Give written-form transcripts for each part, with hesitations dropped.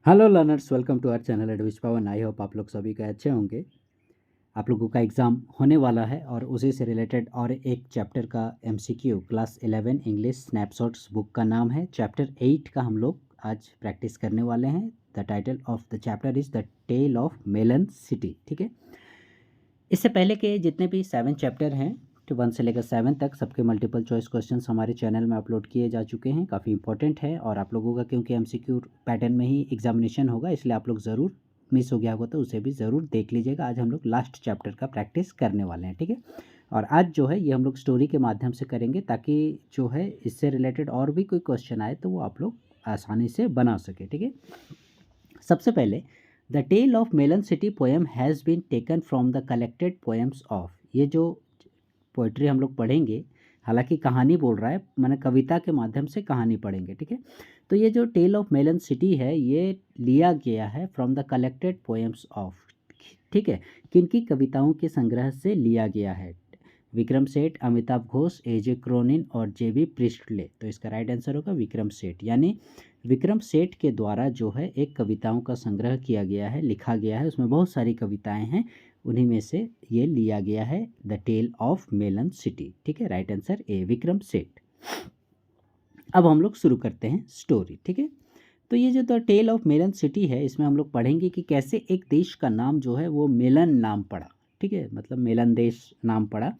Hello learners, welcome to our channel एडविश Pawan. I hope आप लोग सभी का अच्छे होंगे। आप लोगों का एग्ज़ाम होने वाला है और उसी से रिलेटेड और एक चैप्टर का MCQ class 11 English snapshots book का नाम है चैप्टर 8 का हम लोग आज प्रैक्टिस करने वाले हैं। The title of the chapter is the tale of Melon City. ठीक है, इससे पहले के जितने भी 7 चैप्टर हैं तो 1 से लेकर 7 तक सबके मल्टीपल चॉइस क्वेश्चंस हमारे चैनल में अपलोड किए जा चुके हैं। काफ़ी इंपॉर्टेंट है और आप लोगों का क्योंकि एमसीक्यू पैटर्न में ही एग्जामिनेशन होगा, इसलिए आप लोग ज़रूर मिस हो गया होगा तो उसे भी ज़रूर देख लीजिएगा। आज हम लोग लास्ट चैप्टर का प्रैक्टिस करने वाले हैं। ठीक है, और आज जो है ये हम लोग स्टोरी के माध्यम से करेंगे ताकि जो है इससे रिलेटेड और भी कोई क्वेश्चन आए तो वो आप लोग आसानी से बना सके। ठीक है, सबसे पहले the tale of Melon City poem has been taken from the collected poems of. ये जो पोइट्री हम लोग पढ़ेंगे, हालांकि कहानी बोल रहा है, मैंने कविता के माध्यम से कहानी पढ़ेंगे। ठीक है, तो ये जो टेल ऑफ मेलन सिटी है ये लिया गया है from the collected poems of. ठीक है, किनकी कविताओं के संग्रह से लिया गया है? विक्रम सेठ, अमिताभ घोष, एजे क्रोनिन और जेबी प्रिस्टले। तो इसका राइट आंसर होगा विक्रम सेठ। यानी विक्रम सेठ के द्वारा जो है एक कविताओं का संग्रह किया गया है, लिखा गया है, उसमें बहुत सारी कविताएं हैं, उन्हीं में से ये लिया गया है the tale of Melon City. ठीक है, right answer A Vikram Seth. अब हम लोग शुरू करते हैं स्टोरी। ठीक है, तो ये जो the tale of Melon City है इसमें हम लोग पढ़ेंगे कि कैसे एक देश का नाम जो है वो मेलन नाम पड़ा। ठीक है, मतलब मेलन देश नाम पड़ा,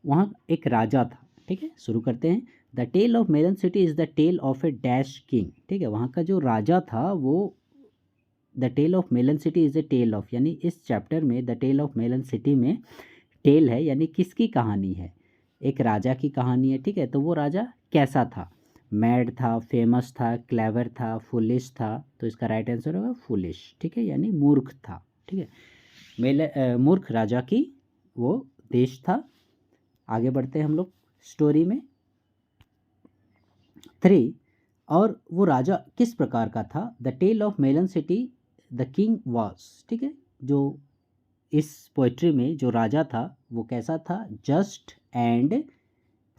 वहाँ एक राजा था। ठीक है, शुरू करते हैं। The tale of Melon City is the tale of a dash king. ठीक है, वहाँ का जो राजा था वो the tale of Melon City is a tale of, यानी इस चैप्टर में the tale of Melon City में टेल है यानी किसकी कहानी है? एक राजा की कहानी है। ठीक है, तो वो राजा कैसा था? मैड था, फेमस था, क्लेवर था, फुलिश था। तो इसका राइट आंसर होगा फुलिश। ठीक है, यानी मूर्ख था। ठीक है, मूर्ख राजा की वो देश था। आगे बढ़ते हैं हम लोग स्टोरी में। 3, और वो राजा किस प्रकार का था? The tale of Melon City the king was. ठीक है, जो इस पोइट्री में जो राजा था वो कैसा था? Just and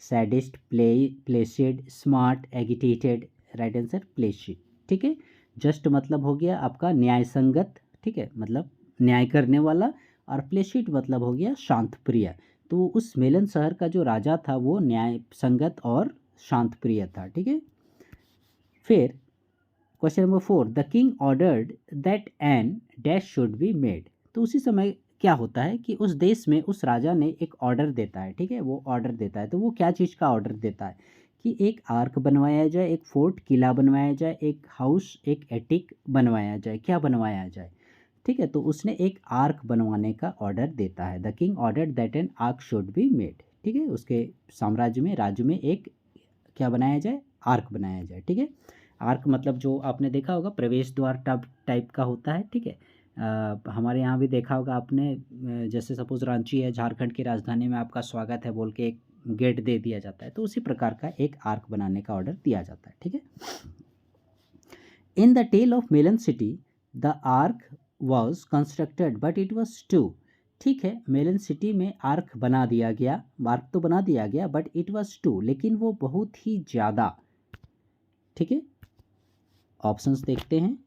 sadist, placid, smart, agitated. Right answer placid. ठीक है, जस्ट मतलब हो गया आपका न्याय संगत। ठीक है, मतलब न्याय करने वाला, और प्लेसिड मतलब हो गया शांत प्रिय। तो उस मेलन शहर का जो राजा था वो न्याय संगत और शांत प्रिय था। ठीक है, फिर question number 4, the king ordered that an dash should be made. तो उसी समय क्या होता है कि उस देश में उस राजा ने एक ऑर्डर देता है। ठीक है, वो ऑर्डर देता है, तो वो क्या चीज़ का ऑर्डर देता है कि एक आर्क बनवाया जाए, एक फोर्ट किला बनवाया जाए, एक हाउस, एक एटिक बनवाया जाए। क्या बनवाया जाए? ठीक है, तो उसने एक आर्क बनवाने का ऑर्डर देता है। The king order that an arc should be made. ठीक है, उसके साम्राज्य में, राज्य में एक क्या बनाया जाए? आर्क बनाया जाए। ठीक है, आर्क मतलब जो आपने देखा होगा प्रवेश द्वार टाइप का होता है। ठीक है, हमारे यहाँ भी देखा होगा आपने, जैसे सपोज रांची है, झारखंड की राजधानी में आपका स्वागत है बोल के एक गेट दे दिया जाता है, तो उसी प्रकार का एक आर्क बनाने का ऑर्डर दिया जाता है। ठीक है, in the tale of Melon City the arch was constructed but it was too. ठीक है, मेलन सिटी में आर्क बना दिया गया, आर्क तो बना दिया गया बट इट वॉज टू, लेकिन वो बहुत ही ज़्यादा। ठीक है, ऑप्शंस देखते हैं।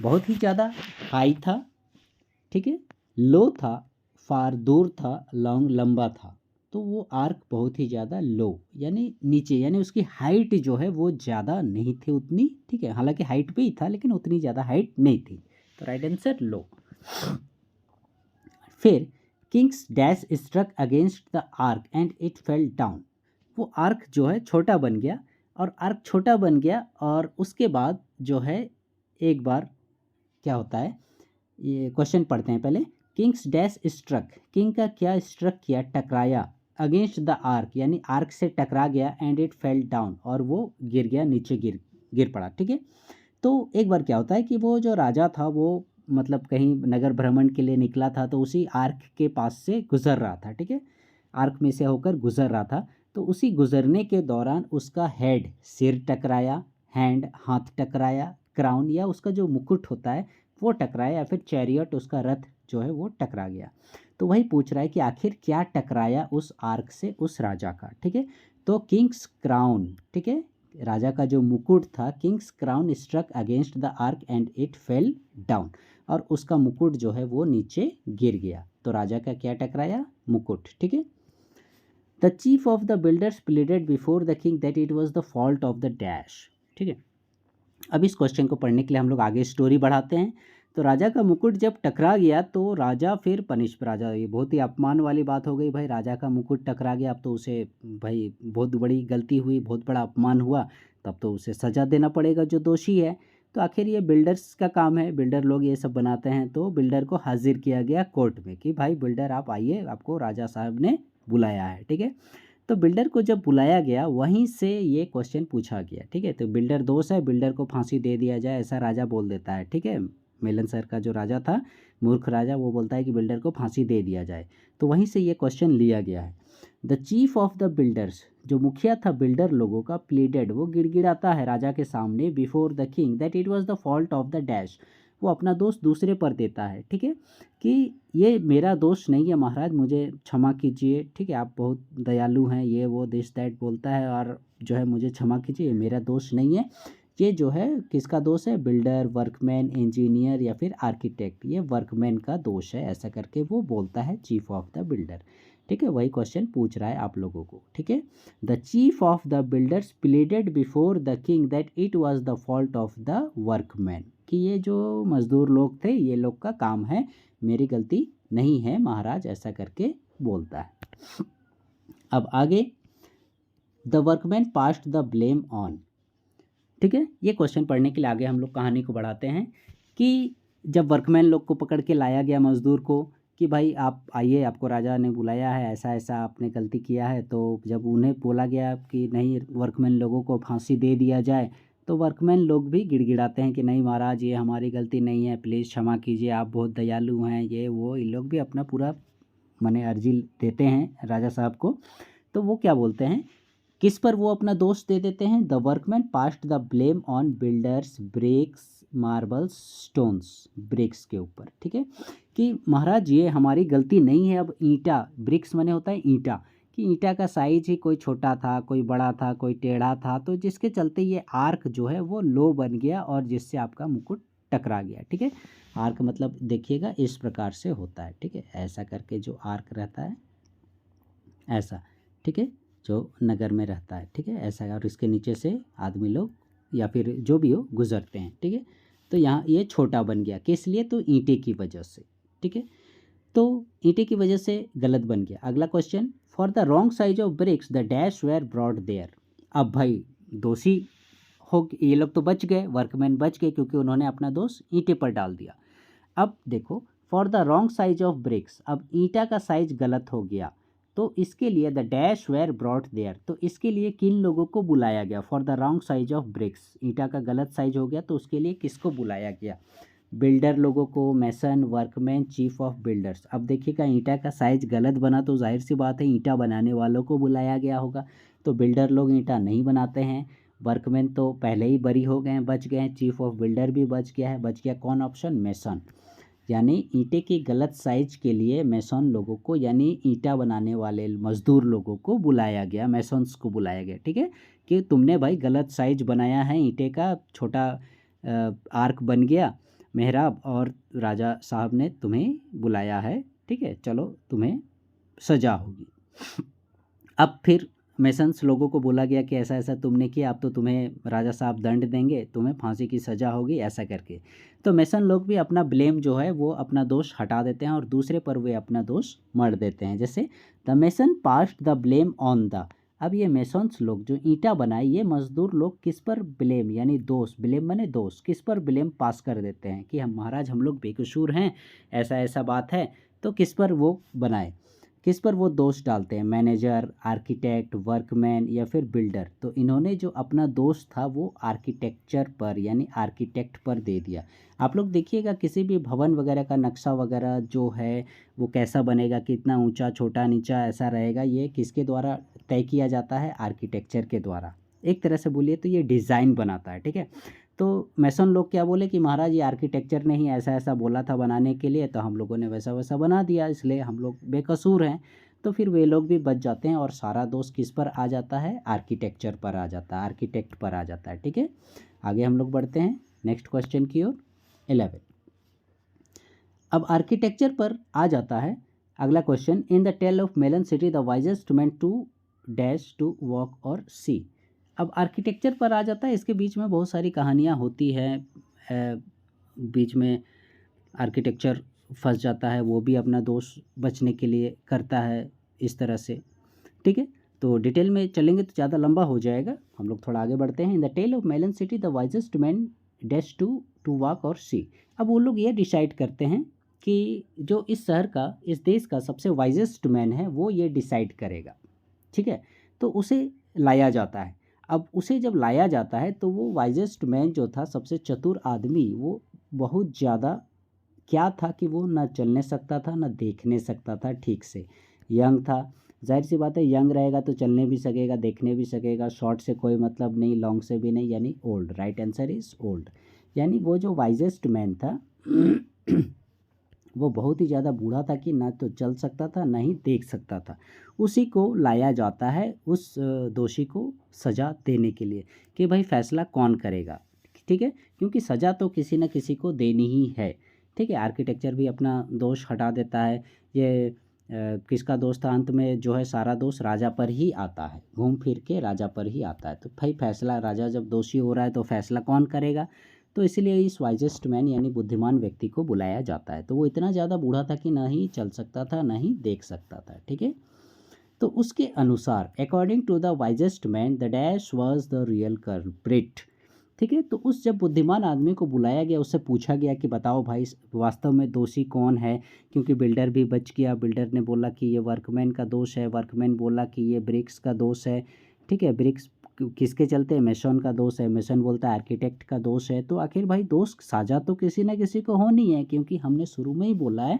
बहुत ही ज़्यादा हाई था। ठीक है, लो था, फार दूर था, लॉन्ग लंबा था। तो वो आर्क बहुत ही ज़्यादा लो यानी नीचे, यानी उसकी हाइट जो है वो ज़्यादा नहीं थी उतनी। ठीक है, हालांकि हाइट पे ही था लेकिन उतनी ज़्यादा हाइट नहीं थी। तो राइट आंसर लो। फिर kings dash struck against the arch and it fell down. वो आर्क जो है छोटा बन गया, और आर्क छोटा बन गया और उसके बाद जो है एक बार क्या होता है, ये क्वेश्चन पढ़ते हैं पहले। किंग्स डैश स्ट्रक, किंग का क्या स्ट्रक किया? टकराया। अगेंस्ट द आर्क यानी आर्क से टकरा गया, एंड इट फेल डाउन और वो गिर गया, नीचे गिर गिर पड़ा। ठीक है, तो एक बार क्या होता है कि वो जो राजा था वो मतलब कहीं नगर भ्रमण के लिए निकला था, तो उसी आर्क के पास से गुजर रहा था। ठीक है, आर्क में से होकर गुजर रहा था, तो उसी गुजरने के दौरान उसका हेड, सिर टकराया, हैंड हाथ टकराया, क्राउन या उसका जो मुकुट होता है वो टकराया, या फिर चैरियट उसका रथ जो है वो टकरा गया। तो वही पूछ रहा है कि आखिर क्या टकराया उस आर्क से उस राजा का। ठीक है, तो किंग्स क्राउन। ठीक है, राजा का जो मुकुट था, kings crown struck against the arch and it fell down, और उसका मुकुट जो है वो नीचे गिर गया। तो राजा का क्या टकराया? मुकुट। ठीक है। The chief of the builders pleaded before the king that it was the fault of the dash. ठीक है। अब इस क्वेश्चन को पढ़ने के लिए हम लोग आगे स्टोरी बढ़ाते हैं। तो राजा का मुकुट जब टकरा गया तो राजा फिर राजा, ये बहुत ही अपमान वाली बात हो गई भाई, राजा का मुकुट टकरा गया, अब तो उसे भाई बहुत बड़ी गलती हुई, बहुत बड़ा अपमान हुआ, तब तो उसे सज़ा देना पड़ेगा जो दोषी है। तो आखिर ये बिल्डर्स का काम है, बिल्डर लोग ये सब बनाते हैं। तो बिल्डर को हाजिर किया गया कोर्ट में कि भाई बिल्डर आप आइए, आपको राजा साहब ने बुलाया है। ठीक है। तो बिल्डर को जब बुलाया गया वहीं से ये क्वेश्चन पूछा गया। ठीक है। तो बिल्डर दोष है, बिल्डर को फांसी दे दिया जाए, ऐसा राजा बोल देता है। ठीक है। मेलन सर का जो राजा था, मूर्ख राजा, वो बोलता है कि बिल्डर को फांसी दे दिया जाए। तो वहीं से ये क्वेश्चन लिया गया है। The chief of the builders, जो मुखिया था बिल्डर लोगों का, प्लीडेड, वो गिड़गिड़ाता है राजा के सामने, before the king that it was the fault of the dash, वो अपना दोष दूसरे पर देता है। ठीक है। कि ये मेरा दोष नहीं है महाराज, मुझे क्षमा कीजिए। ठीक है। आप बहुत दयालु हैं, ये वो दिस दैट बोलता है, और जो है मुझे क्षमा कीजिए, मेरा दोष नहीं है। ये जो है किसका दोष है? बिल्डर, वर्कमैन, इंजीनियर या फिर आर्किटेक्ट, ये वर्कमैन का दोष है, ऐसा करके वो बोलता है चीफ ऑफ द बिल्डर। ठीक है। वही क्वेश्चन पूछ रहा है आप लोगों को। ठीक है। The chief of the builders pleaded before the king that it was the fault of the workman, कि ये जो मजदूर लोग थे, ये लोग का काम है, मेरी गलती नहीं है महाराज, ऐसा करके बोलता है। अब आगे, the workman passed the blame on. ठीक है। ये क्वेश्चन पढ़ने के लिए आगे हम लोग कहानी को बढ़ाते हैं कि जब वर्कमैन लोग को पकड़ के लाया गया, मजदूर को, कि भाई आप आइए, आपको राजा ने बुलाया है, ऐसा ऐसा आपने गलती किया है। तो जब उन्हें बोला गया कि नहीं, वर्कमैन लोगों को फांसी दे दिया जाए, तो वर्कमैन लोग भी गिड़गिड़ाते हैं कि नहीं महाराज, ये हमारी गलती नहीं है, प्लीज़ क्षमा कीजिए, आप बहुत दयालु हैं, ये वो, इन लोग भी अपना पूरा माने अर्जी देते हैं राजा साहब को। तो वो क्या बोलते हैं, किस पर वो अपना दोष दे देते हैं? The workman passed the blame on builders, bricks, marbles, stones, bricks के ऊपर। ठीक है। कि महाराज ये हमारी गलती नहीं है। अब ईंटा, ब्रिक्स माने होता है ईंटा, कि ईंटा का साइज ही कोई छोटा था, कोई बड़ा था, कोई टेढ़ा था, तो जिसके चलते ये आर्क जो है वो लो बन गया और जिससे आपका मुकुट टकरा गया। ठीक है। आर्क मतलब देखिएगा इस प्रकार से होता है। ठीक है। ऐसा करके जो आर्क रहता है, ऐसा। ठीक है। जो नगर में रहता है। ठीक है। ऐसा, और इसके नीचे से आदमी लोग या फिर जो भी हो गुजरते हैं। ठीक है। तो यहाँ ये छोटा बन गया, किस लिए? तो ईंटे की वजह से। ठीक है। तो ईंटे की वजह से गलत बन गया। अगला question, for the wrong size of bricks the dash were brought there. अब भाई दोषी हो, ये लोग तो बच गए, वर्कमैन बच गए, क्योंकि उन्होंने अपना दोष ईंटे पर डाल दिया। अब देखो, for the wrong size of BRICS, अब ईंटा का साइज गलत हो गया, तो इसके लिए the dash were brought there, तो इसके लिए किन लोगों को बुलाया गया? For the wrong size of bricks, ईंटा का गलत साइज हो गया, तो उसके लिए किसको बुलाया गया? बिल्डर लोगों को, मैसन, वर्कमैन, चीफ ऑफ बिल्डर्स। अब देखिएगा, ईंटा का साइज गलत बना तो जाहिर सी बात है ईंटा बनाने वालों को बुलाया गया होगा। तो बिल्डर लोग ईंटा नहीं बनाते हैं, वर्कमैन तो पहले ही बरी हो गए हैं, बच गए हैं, चीफ ऑफ बिल्डर भी बच गया है। बच गया कौन? ऑप्शन मैसन। यानी ईंटे के गलत साइज के लिए मैसन लोगों को, यानी ईंटा बनाने वाले मजदूर लोगों को बुलाया गया, मैसन्स को बुलाया गया। ठीक है। कि तुमने भाई गलत साइज बनाया है ईंटे का, छोटा आर्क बन गया मेहराब, और राजा साहब ने तुम्हें बुलाया है। ठीक है। चलो तुम्हें सजा होगी। अब फिर मैसन्स लोगों को बोला गया कि ऐसा ऐसा तुमने किया, अब तो तुम्हें राजा साहब दंड देंगे, तुम्हें फांसी की सज़ा होगी, ऐसा करके। तो मैसन लोग भी अपना ब्लेम जो है वो अपना दोष हटा देते हैं और दूसरे पर वे अपना दोष मढ़ देते हैं। जैसे the mason passed the blame on the, अब ये मैसन्स लोग जो ईंटा बनाए, ये मजदूर लोग किस पर ब्लेम, यानी दोष, ब्लेम माने दोष, किस पर ब्लेम पास कर देते हैं कि हम महाराज, हम लोग बेकसूर हैं, ऐसा ऐसा बात है। तो किस पर वो बनाए, किस पर वो दोष डालते हैं? मैनेजर, आर्किटेक्ट, वर्कमैन या फिर बिल्डर। तो इन्होंने जो अपना दोष था वो आर्किटेक्चर पर, यानी आर्किटेक्ट पर दे दिया। आप लोग देखिएगा, किसी भी भवन वगैरह का नक्शा वगैरह जो है वो कैसा बनेगा, कितना ऊंचा, छोटा, नीचा, ऐसा रहेगा, ये किसके द्वारा तय किया जाता है? आर्किटेक्चर के द्वारा। एक तरह से बोलिए तो ये डिज़ाइन बनाता है। ठीक है। तो मैसन लोग क्या बोले कि महाराज ये आर्किटेक्चर ने ही ऐसा ऐसा बोला था बनाने के लिए, तो हम लोगों ने वैसा वैसा बना दिया, इसलिए हम लोग बेकसूर हैं। तो फिर वे लोग भी बच जाते हैं और सारा दोष किस पर आ जाता है, आर्किटेक्चर पर आ जाता है, आर्किटेक्ट पर आ जाता है। ठीक है, आगे हम लोग बढ़ते हैं नेक्स्ट क्वेश्चन की ओर 11। अब आर्किटेक्चर पर आ जाता है अगला question, in the tale of Melon City the wisest man to dash to walk or see. अब आर्किटेक्चर पर आ जाता है, इसके बीच में बहुत सारी कहानियाँ होती हैं, बीच में आर्किटेक्चर फंस जाता है, वो भी अपना दोष बचने के लिए करता है इस तरह से। ठीक है, तो डिटेल में चलेंगे तो ज़्यादा लंबा हो जाएगा, हम लोग थोड़ा आगे बढ़ते हैं। In the tale of Melon City the wisest man dash to walk or see. अब वो लोग ये डिसाइड करते हैं कि जो इस शहर का, इस देश का सबसे वाइजेस्ट मैन है वो ये डिसाइड करेगा। ठीक है, तो उसे लाया जाता है। अब उसे जब लाया जाता है तो वो वाइजेस्ट मैन जो था, सबसे चतुर आदमी, वो बहुत ज़्यादा क्या था कि वो ना चलने सकता था ना देखने सकता था ठीक से, यंग था, जाहिर सी बात है यंग रहेगा तो चलने भी सकेगा, देखने भी सकेगा, शॉर्ट से कोई मतलब नहीं, लॉन्ग से भी नहीं, यानी old. Right answer is old. यानी वो जो वाइजेस्ट मैन था वो बहुत ही ज़्यादा बूढ़ा था कि ना तो चल सकता था ना ही देख सकता था। उसी को लाया जाता है उस दोषी को सज़ा देने के लिए कि भाई फैसला कौन करेगा। ठीक है, क्योंकि सज़ा तो किसी न किसी को देनी ही है। ठीक है, आर्किटेक्चर भी अपना दोष हटा देता है। ये किसका दोष था, अंत में जो है सारा दोष राजा पर ही आता है, घूम फिर के राजा पर ही आता है। तो भाई फैसला, राजा जब दोषी हो रहा है तो फैसला कौन करेगा, तो इसलिए इस वाइजेस्ट मैन यानी बुद्धिमान व्यक्ति को बुलाया जाता है। तो वो इतना ज़्यादा बूढ़ा था कि ना ही चल सकता था ना ही देख सकता था। ठीक है, तो उसके अनुसार according to the wisest man the dash was the real culprit. ठीक है, तो उस जब बुद्धिमान आदमी को बुलाया गया, उससे पूछा गया कि बताओ भाई वास्तव में दोषी कौन है, क्योंकि बिल्डर भी बच गया। बिल्डर ने बोला कि ये वर्कमैन का दोष है, वर्कमैन बोला कि ये ब्रिक्स का दोष है। ठीक है, ब्रिक्स किसके चलते, मेसन का दोष है, मेसन बोलता है आर्किटेक्ट का दोष है। तो आखिर भाई दोष साझा तो किसी न किसी को होनी है, क्योंकि हमने शुरू में ही बोला है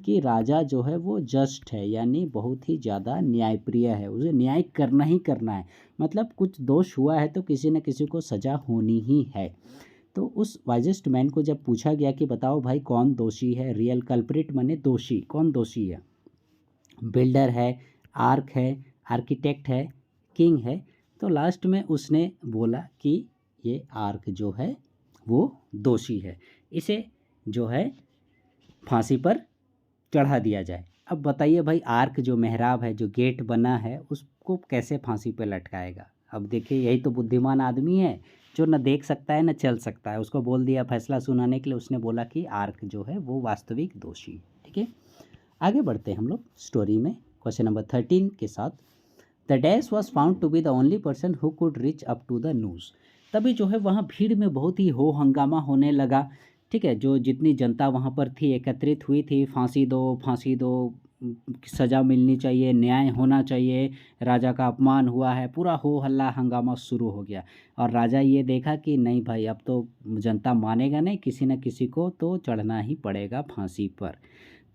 कि राजा जो है वो जस्ट है, यानी बहुत ही ज़्यादा न्यायप्रिय है, उसे न्याय करना ही करना है। मतलब कुछ दोष हुआ है तो किसी न किसी को सज़ा होनी ही है। तो उस वाइजेस्ट मैन को जब पूछा गया कि बताओ भाई कौन दोषी है, रियल कल्प्रिट माने दोषी, कौन दोषी है, बिल्डर है, आर्क है, आर्किटेक्ट है, किंग है, तो लास्ट में उसने बोला कि ये आर्क जो है वो दोषी है, इसे जो है फांसी पर चढ़ा दिया जाए। अब बताइए भाई, आर्क जो मेहराब है, जो गेट बना है, उसको कैसे फांसी पर लटकाएगा। अब देखिए, यही तो बुद्धिमान आदमी है जो न देख सकता है न चल सकता है। उसको बोल दिया फैसला सुनाने के लिए, उसने बोला कि आर्क जो है वो वास्तविक दोषी है। ठीक है, आगे बढ़ते हैं हम लोग स्टोरी में क्वेश्चन नंबर 13 के साथ। The dash was found to be the only person who could reach up to the noose. तभी जो है वहाँ भीड़ में बहुत ही हो हंगामा होने लगा। ठीक है, जो जितनी जनता वहाँ पर थी, एकत्रित हुई थी, फांसी दो फांसी दो, सज़ा मिलनी चाहिए, न्याय होना चाहिए, राजा का अपमान हुआ है, पूरा हो हल्ला हंगामा शुरू हो गया। और राजा ये देखा कि नहीं भाई, अब तो जनता मानेगा नहीं, किसी न किसी को तो चढ़ना ही पड़ेगा फांसी पर।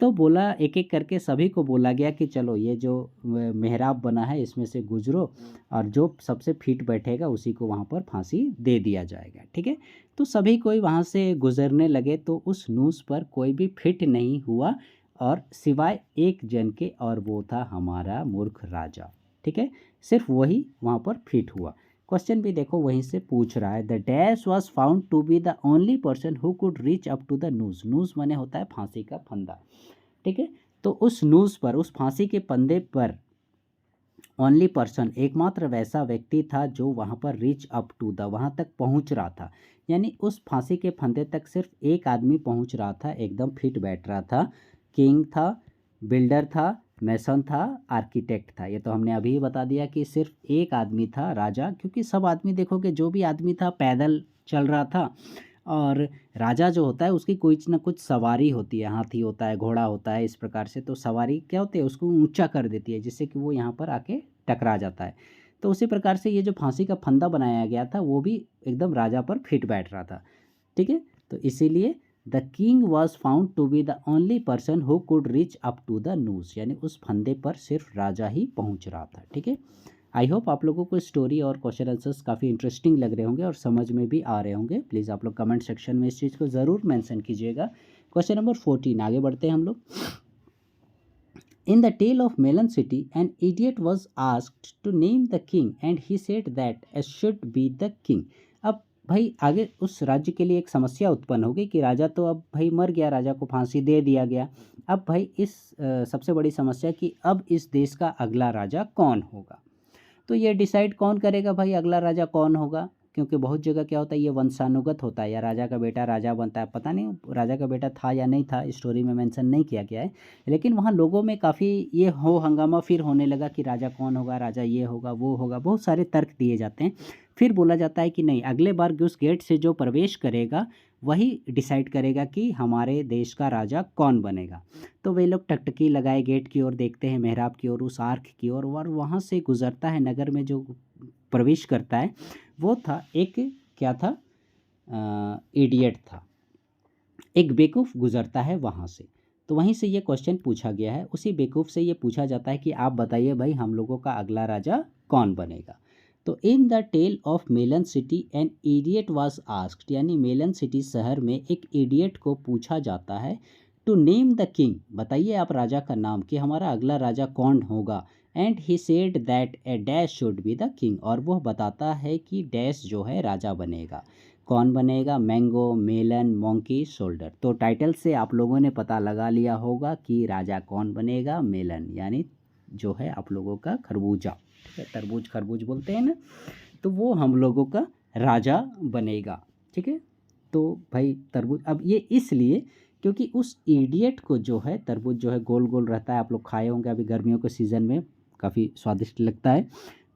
तो बोला, एक एक करके सभी को बोला गया कि चलो ये जो मेहराब बना है इसमें से गुजरो, और जो सबसे फिट बैठेगा उसी को वहाँ पर फांसी दे दिया जाएगा। ठीक है, तो सभी कोई वहाँ से गुजरने लगे, तो उस नूस पर कोई भी फिट नहीं हुआ, और सिवाय एक जन के, और वो था हमारा मूर्ख राजा। ठीक है, सिर्फ वही वहाँ पर फिट हुआ। क्वेश्चन भी देखो वहीं से पूछ रहा है, the dash was found to be the only person who could reach up to the noose. Noose माने होता है फांसी का फंदा। ठीक है, तो उस नूज पर, उस फांसी के फंदे पर ओनली पर्सन, एकमात्र वैसा व्यक्ति था जो वहाँ पर रीच अप टू द, वहाँ तक पहुँच रहा था। यानी उस फांसी के फंदे तक सिर्फ एक आदमी पहुँच रहा था, एकदम फिट बैठ रहा था। किंग था, बिल्डर था, मैसन था, आर्किटेक्ट था। ये तो हमने अभी ही बता दिया कि सिर्फ एक आदमी था, राजा, क्योंकि सब आदमी देखोगे जो भी आदमी था पैदल चल रहा था। और राजा जो होता है उसकी कुछ ना कुछ सवारी होती है, हाथी होता है, घोड़ा होता है, इस प्रकार से। तो सवारी क्या होती है, उसको ऊंचा कर देती है जिससे कि वो यहाँ पर आके टकरा जाता है। तो उसी प्रकार से ये जो फांसी का फंदा बनाया गया था वो भी एकदम राजा पर फिट बैठ रहा था। ठीक है, तो इसीलिए the king was found to be the only person who could reach up to the noose, यानी उस फंदे पर सिर्फ राजा ही पहुंच रहा था। ठीक है, आई होप आप लोगों को स्टोरी और क्वेश्चन आंसर्स काफ़ी इंटरेस्टिंग लग रहे होंगे और समझ में भी आ रहे होंगे। प्लीज़ आप लोग कमेंट सेक्शन में इस चीज़ को ज़रूर मेंशन कीजिएगा। क्वेश्चन नंबर 14 आगे बढ़ते हैं हम लोग। In the tale of Melon City, an idiot was asked to name the king and he said that S should be the king. अब भाई आगे उस राज्य के लिए एक समस्या उत्पन्न हो गई कि राजा तो अब भाई मर गया, राजा को फांसी दे दिया गया। अब भाई इस सबसे बड़ी समस्या कि अब इस देश का अगला राजा कौन होगा। तो ये डिसाइड कौन करेगा भाई अगला राजा कौन होगा, क्योंकि बहुत जगह क्या होता है ये वंशानुगत होता है, या राजा का बेटा राजा बनता है। पता नहीं राजा का बेटा था या नहीं था, स्टोरी में मेंशन नहीं किया गया है, लेकिन वहाँ लोगों में काफ़ी ये हो हंगामा फिर होने लगा कि राजा कौन होगा, राजा ये होगा वो होगा, बहुत सारे तर्क दिए जाते हैं। फिर बोला जाता है कि नहीं, अगले बार उस गेट से जो प्रवेश करेगा वही डिसाइड करेगा कि हमारे देश का राजा कौन बनेगा। तो वे लोग टकटकी लगाए गेट की ओर देखते हैं, मेहराब की ओर, उस आर्क की ओर, और वहाँ से गुजरता है, नगर में जो प्रवेश करता है वो था एक क्या था, इडियट था, एक बेवकूफ़ गुजरता है वहाँ से। तो वहीं से ये क्वेश्चन पूछा गया है, उसी बेवकूफ़ से ये पूछा जाता है कि आप बताइए भाई हम लोगों का अगला राजा कौन बनेगा। तो in the tale of Melon City an idiot was asked, यानी मेलन सिटी शहर में एक इडियट को पूछा जाता है टू नेम द किंग, बताइए आप राजा का नाम कि हमारा अगला राजा कौन होगा। And he said that A dash should be the king, और वह बताता है कि डैश जो है राजा बनेगा। कौन बनेगा, मैंगो, मेलन, मोंकी, शोल्डर। तो टाइटल से आप लोगों ने पता लगा लिया होगा कि राजा कौन बनेगा, मेलन यानी जो है आप लोगों का खरबूजा, तरबूज खरबूज बोलते हैं ना, तो वो हम लोगों का राजा बनेगा। ठीक है, तो भाई तरबूज, अब ये इसलिए क्योंकि उस इडियट को जो है तरबूज जो है गोल गोल रहता है, आप लोग खाए होंगे अभी गर्मियों के सीज़न में, काफ़ी स्वादिष्ट लगता है।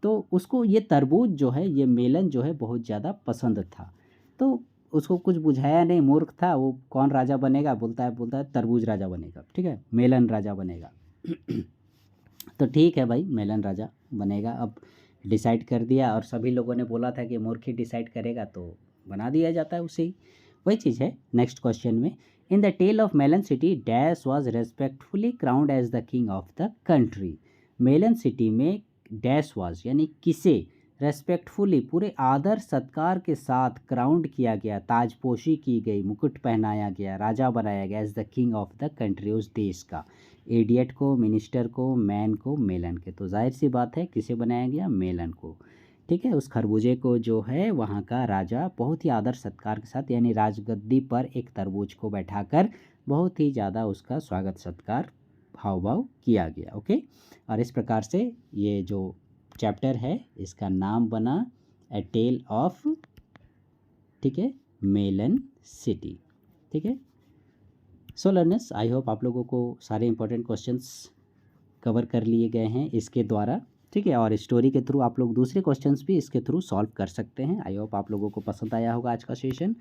तो उसको ये तरबूज जो है, ये मेलन जो है बहुत ज़्यादा पसंद था। तो उसको कुछ बुझाया नहीं, मूर्ख था वो, कौन राजा बनेगा, बोलता है तरबूज राजा बनेगा, ठीक है, मेलन राजा बनेगा। तो ठीक है भाई, मेलन राजा बनेगा। अब डिसाइड कर दिया, और सभी लोगों ने बोला था कि मूर्ख ही डिसाइड करेगा, तो बना दिया जाता है उसे ही। वही चीज़ है नेक्स्ट क्वेश्चन में। In the tale of Melon City dash was respectfully crowned as the king of the country. Melon City में डैश वॉज यानी किसे रेस्पेक्टफुली पूरे आदर सत्कार के साथ क्राउंड किया गया, ताजपोशी की गई, मुकुट पहनाया गया, राजा बनाया गया as the king of the country, उस देश का। एडियट को, मिनिस्टर को, मैन को, मेलन के। तो जाहिर सी बात है किसे बनाया गया, मेलन को। ठीक है, उस खरबूजे को जो है वहाँ का राजा बहुत ही आदर सत्कार के साथ, यानी राजगद्दी पर एक तरबूज को बैठाकर बहुत ही ज़्यादा उसका स्वागत सत्कार हाव भाव किया गया। ओके, और इस प्रकार से ये जो चैप्टर है इसका नाम बना ए टेल ऑफ, ठीक है, मेलन सिटी। ठीक है, सो लर्नर्स, आई होप आप लोगों को सारे इंपॉर्टेंट क्वेश्चंस कवर कर लिए गए हैं इसके द्वारा। ठीक है, और स्टोरी के थ्रू आप लोग दूसरे क्वेश्चंस भी इसके थ्रू सॉल्व कर सकते हैं। आई होप आप लोगों को पसंद आया होगा आज का session.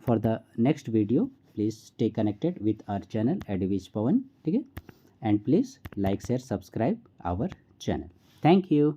For the next video please stay connected with our channel एडविज पवन। ठीक है, and please like share subscribe our channel. Thank you.